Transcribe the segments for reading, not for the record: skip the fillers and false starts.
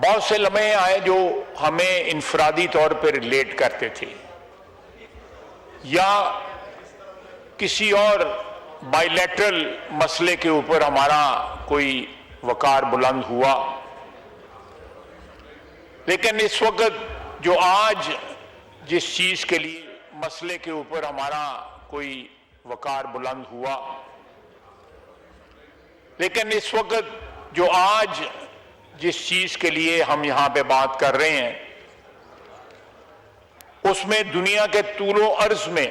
بہت سے لمحے آئے جو ہمیں انفرادی طور پہ ریلیٹ کرتے تھے یا کسی اور بائی لیٹرل مسئلے کے اوپر ہمارا کوئی وقار بلند ہوا، لیکن اس وقت جو آج جس چیز کے لیے مسئلے کے اوپر ہمارا کوئی وقار بلند ہوا، لیکن اس وقت جو آج جس چیز کے لیے ہم یہاں پہ بات کر رہے ہیں اس میں دنیا کے طول و عرض میں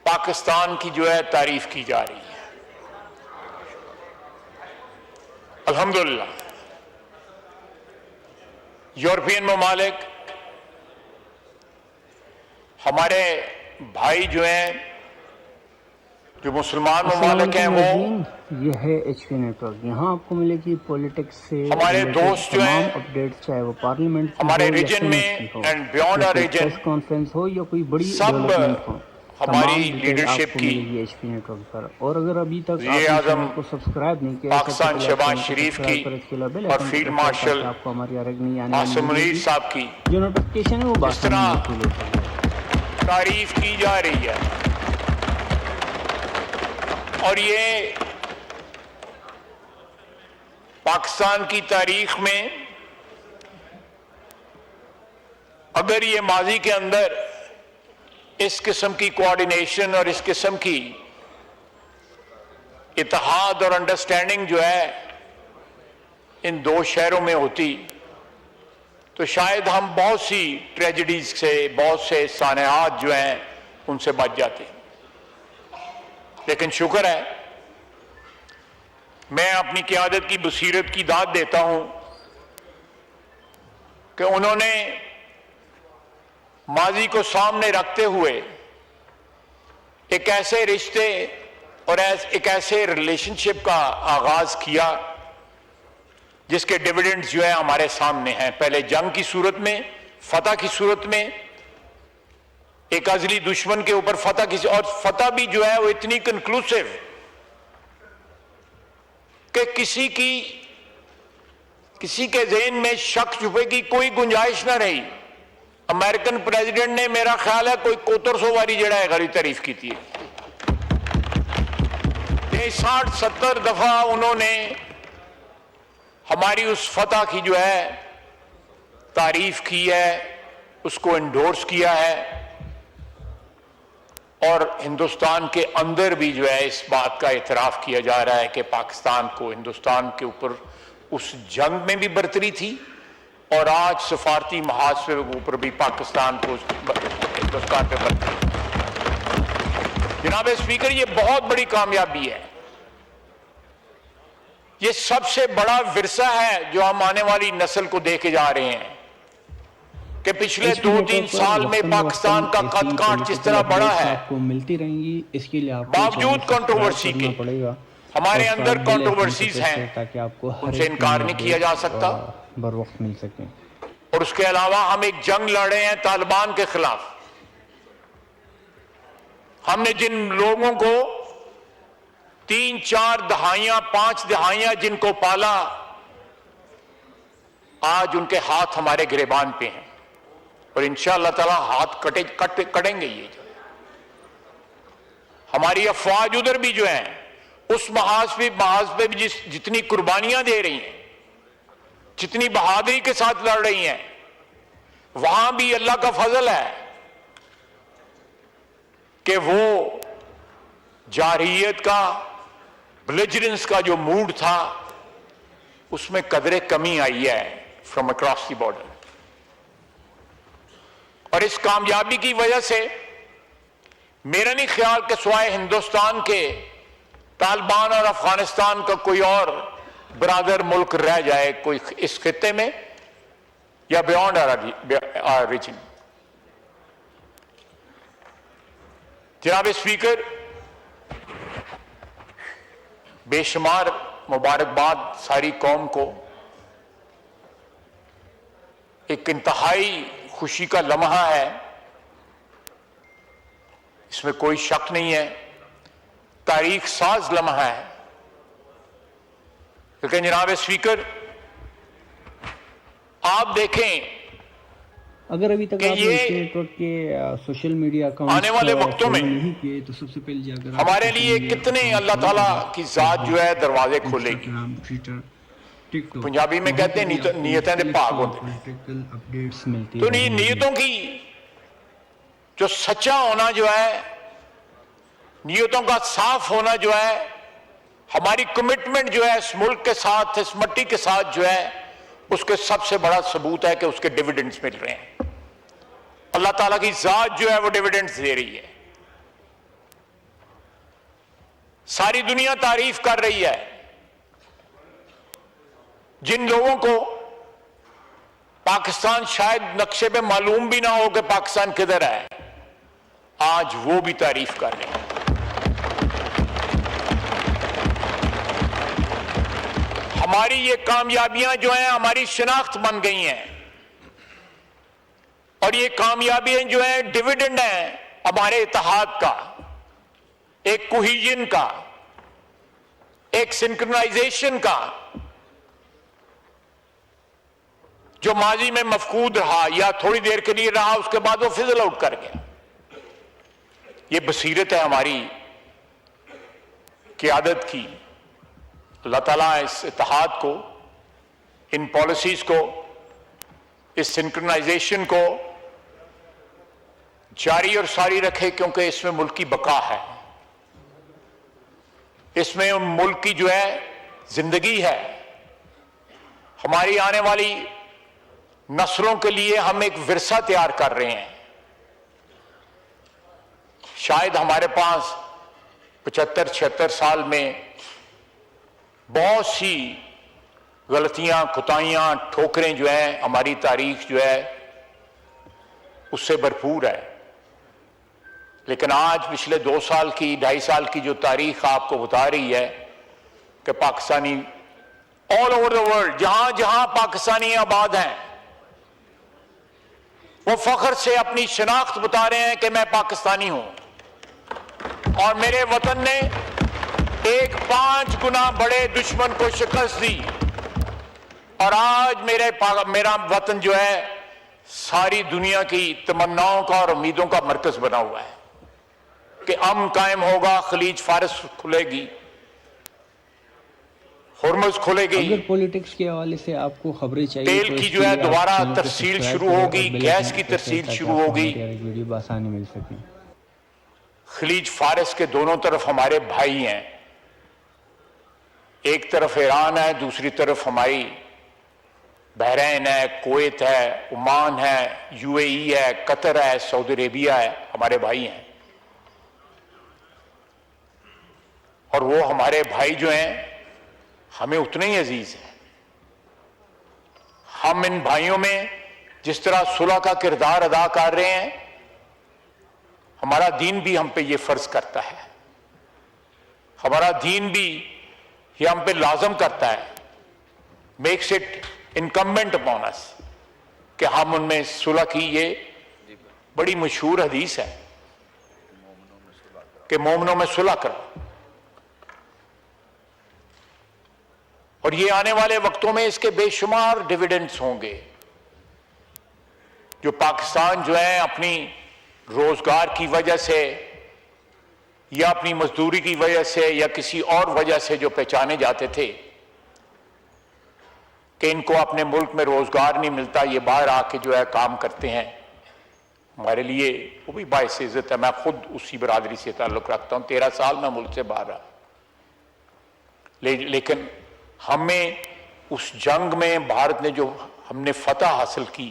پاکستان کی جو ہے تعریف کی جا رہی ہے۔ الحمدللہ یورپین ممالک، ہمارے بھائی جو ہیں جو مسلمان ممالک ہیں، وہ یہ ہے ایچ پی نیٹ ورک۔ یہاں آپ کو ملے گی پولیٹکس سے ہمارے دوست جو ہیں تمام اپڈیٹ، چاہے وہ پارلیمنٹ کی ہمارے ہو یا ریجن میں سینٹ کی ہو، اینڈ بیونڈ یا آر کوئی ریجن، پریس کانفرنس ہو یا کوئی بڑی سب ڈیولپمنٹ ہو، ہماری تمام ڈیٹیل لیڈرشپ آپ کو کی ملے گی ایچ پی نیٹ ورک پر۔ اور اگر ابھی تک وزیر آپ نے اعظم چینل کو سبسکرائب نہیں کیا، پاکستان شہباز شریف کی اور فیلڈ مارشل آپ کو ہماری ہر ایک نئی آنے والی عاصم ویڈیو منیر کی صاحب کی جو نوٹیفکیشن ہے وہ اس بآسانی طرح موصول ہو جائے۔ تعریف کی جا رہی ہے، اور یہ پاکستان کی تاریخ میں اگر یہ ماضی کے اندر اس قسم کی کوآرڈینیشن اور اس قسم کی اتحاد اور انڈرسٹینڈنگ جو ہے ان دو شہروں میں ہوتی تو شاید ہم بہت سی ٹریجڈیز سے، بہت سے سانحات جو ہیں ان سے بچ جاتے۔ لیکن شکر ہے، میں اپنی قیادت کی بصیرت کی داد دیتا ہوں کہ انہوں نے ماضی کو سامنے رکھتے ہوئے ایک ایسے رشتے اور ایک ایسے ریلیشن شپ کا آغاز کیا جس کے ڈیویڈنڈز جو ہے ہمارے سامنے ہیں، پہلے جنگ کی صورت میں، فتح کی صورت میں، ایک ازلی دشمن کے اوپر فتح کی، اور فتح بھی جو ہے وہ اتنی کنکلوسیو کہ کسی کے ذہن میں شک شبے کی کوئی گنجائش نہ رہی۔ امریکن پریزیڈنٹ نے میرا خیال ہے کوئی 7100 واری جڑا ہے غریب تعریف کی تھی، 60-70 دفعہ انہوں نے ہماری اس فتح کی جو ہے تعریف کی ہے، اس کو انڈورس کیا ہے، اور ہندوستان کے اندر بھی جو ہے اس بات کا اعتراف کیا جا رہا ہے کہ پاکستان کو ہندوستان کے اوپر اس جنگ میں بھی برتری تھی، اور آج سفارتی محاذ کے اوپر بھی پاکستان کو ہندوستان پہ برتری۔ جناب اسپیکر، یہ بہت بڑی کامیابی ہے، یہ سب سے بڑا ورثہ ہے جو ہم آنے والی نسل کو دے کے جا رہے ہیں کہ پچھلے 2-3 سال میں پاکستان کا قد کانٹ جس طرح بڑا ہے، آپ کو ملتی رہیں گی، اس کے لیے آپ کو باوجود کنٹروورسی کے، پڑے گا۔ ہمارے اندر کنٹروورسیز ہیں، تاکہ آپ کو ان سے انکار نہیں کیا جا سکتا، بر وقت مل سکیں۔ اور اس کے علاوہ ہم ایک جنگ لڑ رہے ہیں طالبان کے خلاف۔ ہم نے جن لوگوں کو 3-4 دہائیاں 5 دہائیاں جن کو پالا، آج ان کے ہاتھ ہمارے گریبان پہ ہیں، اور انشاءاللہ تعالی ہاتھ کٹیں گے۔ یہ جو ہماری افواج ادھر بھی جو ہیں اس محاذ پہ بھی جتنی قربانیاں دے رہی ہیں، جتنی بہادری کے ساتھ لڑ رہی ہیں، وہاں بھی اللہ کا فضل ہے کہ وہ جارحیت کا، بلیجرنس کا جو موڈ تھا اس میں قدرے کمی آئی ہے فرام اکراس دی بارڈر۔ اور اس کامیابی کی وجہ سے میرا نہیں خیال کہ سوائے ہندوستان کے طالبان اور افغانستان کا کوئی اور برادر ملک رہ جائے کوئی اس خطے میں یا بیونڈ آر ریجن۔ جناب اسپیکر، بے شمار مبارکباد ساری قوم کو، ایک انتہائی خوشی کا لمحہ ہے، اس میں کوئی شک نہیں ہے، تاریخ ساز لمحہ ہے، لیکن جناب اسپیکر آپ دیکھیں اگر ابھی تک کہ آپ نے یہ ایچ پی نیٹورک کے سوشل میڈیا اکاؤنٹ آنے والے وقتوں میں نہیں کیے تو سب سے پہلے جا کر آپ ہمارے سوشل لیے میڈیا کتنے اکاؤنٹ اللہ فالو تعالیٰ کریں، کی فیس ذات جو ہے بک، دروازے کھولے گی. انسٹاگرام، ٹویٹر، ٹک ٹاک، پنجابی میں وہاں کہتے پر ہیں بھی آپ کو نیتیں دے مختلف پاک ہوتے ہیں. پولیٹیکل اپڈیٹس ملتی تو رہیں گی. نیتوں کی جو سچا ہونا جو ہے، نیتوں کا صاف ہونا جو ہے، ہماری کمٹمنٹ جو ہے اس ملک کے ساتھ، اس مٹی کے ساتھ جو ہے، اس کے سب سے بڑا ثبوت ہے کہ اس کے ڈیویڈنڈز مل رہے ہیں. اللہ تعالیٰ کی ذات جو ہے وہ ڈیویڈنڈز دے رہی ہے. ساری دنیا تعریف کر رہی ہے. جن لوگوں کو پاکستان شاید نقشے پہ معلوم بھی نہ ہو کہ پاکستان کدھر ہے، آج وہ بھی تعریف کر رہے ہیں. ہماری یہ کامیابیاں جو ہیں ہماری شناخت بن گئی ہیں، اور یہ کامیابیاں جو ہیں ڈیویڈنڈ ہیں ہمارے اتحاد کا، ایک کوہیژن کا، ایک سنکرونائزیشن کا، جو ماضی میں مفقود رہا یا تھوڑی دیر کے لیے رہا، اس کے بعد وہ فزل آؤٹ کر گیا. یہ بصیرت ہے ہماری قیادت کی. اللہ تعالیٰ اس اتحاد کو، ان پالیسیز کو، اس سنکرونائزیشن کو جاری اور ساری رکھے، کیونکہ اس میں ملک کی بقا ہے، اس میں ملک کی جو ہے زندگی ہے. ہماری آنے والی نسلوں کے لیے ہم ایک ورثہ تیار کر رہے ہیں. شاید ہمارے پاس 75-76 سال میں بہت سی غلطیاں، کوتاہیاں، ٹھوکریں جو ہیں، ہماری تاریخ جو ہے اس سے بھرپور ہے. لیکن آج پچھلے 2 سال کی، 2.5 سال کی جو تاریخ آپ کو بتا رہی ہے کہ Pakistani all over the world, جہاں جہاں پاکستانی آباد ہیں، وہ فخر سے اپنی شناخت بتا رہے ہیں کہ میں پاکستانی ہوں، اور میرے وطن نے ایک 5 گنا بڑے دشمن کو شکست دی، اور آج میرا وطن جو ہے ساری دنیا کی تمناؤں کا اور امیدوں کا مرکز بنا ہوا ہے کہ امن قائم ہوگا، خلیج فارس کھلے گی، ہرمز کھلے اگر گی، پولیٹکس کے حوالے سے آپ کو خبریں چاہیے تیل تو کی اس جو کے ہے لیے آپ دوبارہ چینل کو ترسیل سبسکرائب شروع کریں اور ہوگی، بیل گیس آئیکن کی پریس کریں ترسیل تاکہ شروع آپ کو ہوگی. ہماری ہر ایک ویڈیو بآسانی مل سکے. خلیج فارس کے دونوں طرف ہمارے بھائی ہیں، ایک طرف ایران ہے، دوسری طرف ہماری بحرین ہے، کویت ہے، عمان ہے، یو اے ای ہے، قطر ہے، سعودی عربیہ ہے، ہمارے بھائی ہیں. اور وہ ہمارے بھائی جو ہیں ہمیں اتنے ہی عزیز ہیں. ہم ان بھائیوں میں جس طرح صلح کا کردار ادا کر رہے ہیں، ہمارا دین بھی ہم پہ یہ فرض کرتا ہے، ہمارا دین بھی یہ ہم پہ لازم کرتا ہے، میکس اٹ انکمبنٹ اپون اس، کہ ہم ان میں صلح کی. یہ بڑی مشہور حدیث ہے کہ مومنوں میں صلح کرو. اور یہ آنے والے وقتوں میں اس کے بے شمار ڈیویڈنڈز ہوں گے. جو پاکستان جو ہے اپنی روزگار کی وجہ سے یا اپنی مزدوری کی وجہ سے یا کسی اور وجہ سے جو پہچانے جاتے تھے کہ ان کو اپنے ملک میں روزگار نہیں ملتا، یہ باہر آ کے جو ہے کام کرتے ہیں، ہمارے لیے وہ بھی باعث عزت ہے. میں خود اسی برادری سے تعلق رکھتا ہوں، 13 سال میں ملک سے باہر رہا، لیکن ہمیں اس جنگ میں بھارت نے جو ہم نے فتح حاصل کی،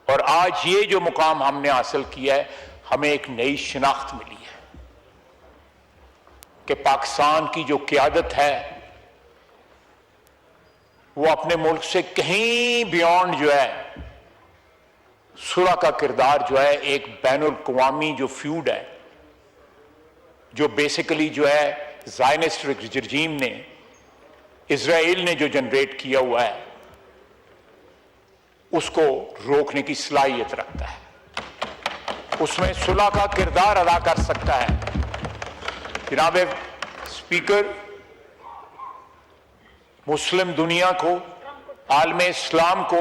اور آج یہ جو مقام ہم نے حاصل کیا ہے، ہمیں ایک نئی شناخت ملی ہے کہ پاکستان کی جو قیادت ہے وہ اپنے ملک سے کہیں بیونڈ جو ہے صلح کا کردار جو ہے ایک بین الاقوامی جو فیوڈ ہے، جو بیسیکلی جو ہے زائنسٹ رجیم نے، اسرائیل نے جو جنریٹ کیا ہوا ہے، اس کو روکنے کی صلاحیت رکھتا ہے، اس میں صلح کا کردار ادا کر سکتا ہے. جناب اسپیکر، مسلم دنیا کو، عالم اسلام کو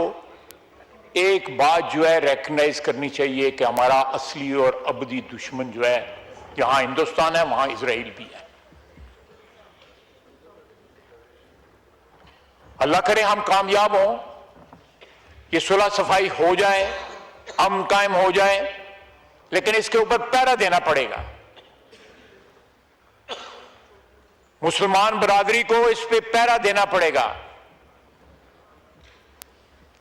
ایک بات جو ہے ریکگنائز کرنی چاہیے کہ ہمارا اصلی اور ابدی دشمن جو ہے جہاں ہندوستان ہے وہاں اسرائیل بھی ہے. اللہ کرے ہم کامیاب ہوں, یہ صلح صفائی ہو جائے, امن قائم ہو جائے, لیکن اس کے اوپر پہرا دینا پڑے گا. مسلمان برادری کو اس پہ پہرا دینا پڑے گا.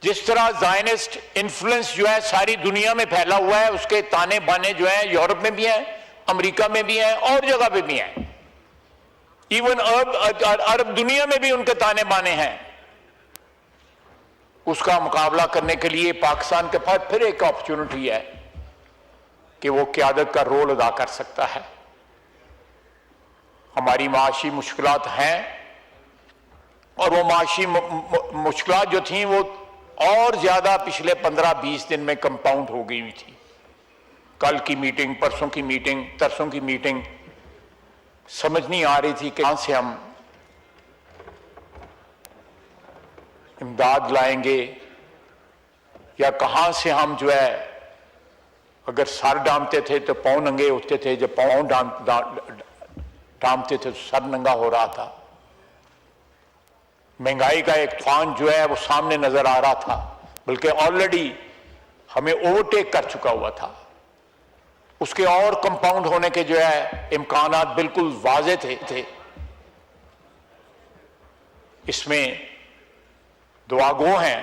جس طرح زائنسٹ انفلوئنس جو ہے ساری دنیا میں پھیلا ہوا ہے, اس کے تانے بانے جو ہیں یورپ میں بھی ہیں, امریکہ میں بھی ہیں, اور جگہ پہ بھی ہیں, ایون عرب دنیا میں بھی ان کے تانے بانے ہیں. اس کا مقابلہ کرنے کے لیے پاکستان کے پاس پھر ایک اپرچونٹی ہے کہ وہ قیادت کا رول ادا کر سکتا ہے. ہماری معاشی مشکلات ہیں, اور وہ معاشی مشکلات جو تھیں وہ اور زیادہ پچھلے 15-20 دن میں کمپاؤنڈ ہو گئی تھی. کل کی میٹنگ, پرسوں کی میٹنگ, ترسوں کی میٹنگ, سمجھ نہیں آ رہی تھی کہ کہاں سے ہم امداد لائیں گے, یا کہاں سے ہم جو ہے اگر سر ڈھانپتے تھے تو پاؤں ننگے ہوتے تھے, جب پاؤں ڈھانپتے تھے تو سر ننگا ہو رہا تھا. مہنگائی کا ایک طوفان جو ہے وہ سامنے نظر آ رہا تھا, بلکہ آلریڈی ہمیں اوورٹیک کر چکا ہوا تھا. اس کے اور کمپاؤنڈ ہونے کے جو ہے امکانات بالکل واضح تھے. اس میں دعا گو ہیں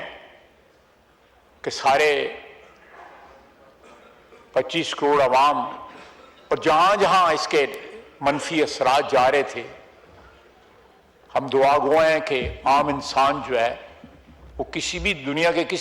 کہ سارے 25 کروڑ عوام اور جہاں جہاں اس کے منفی اثرات جا رہے تھے, ہم دعا گو ہیں کہ عام انسان جو ہے وہ کسی بھی دنیا کے کسی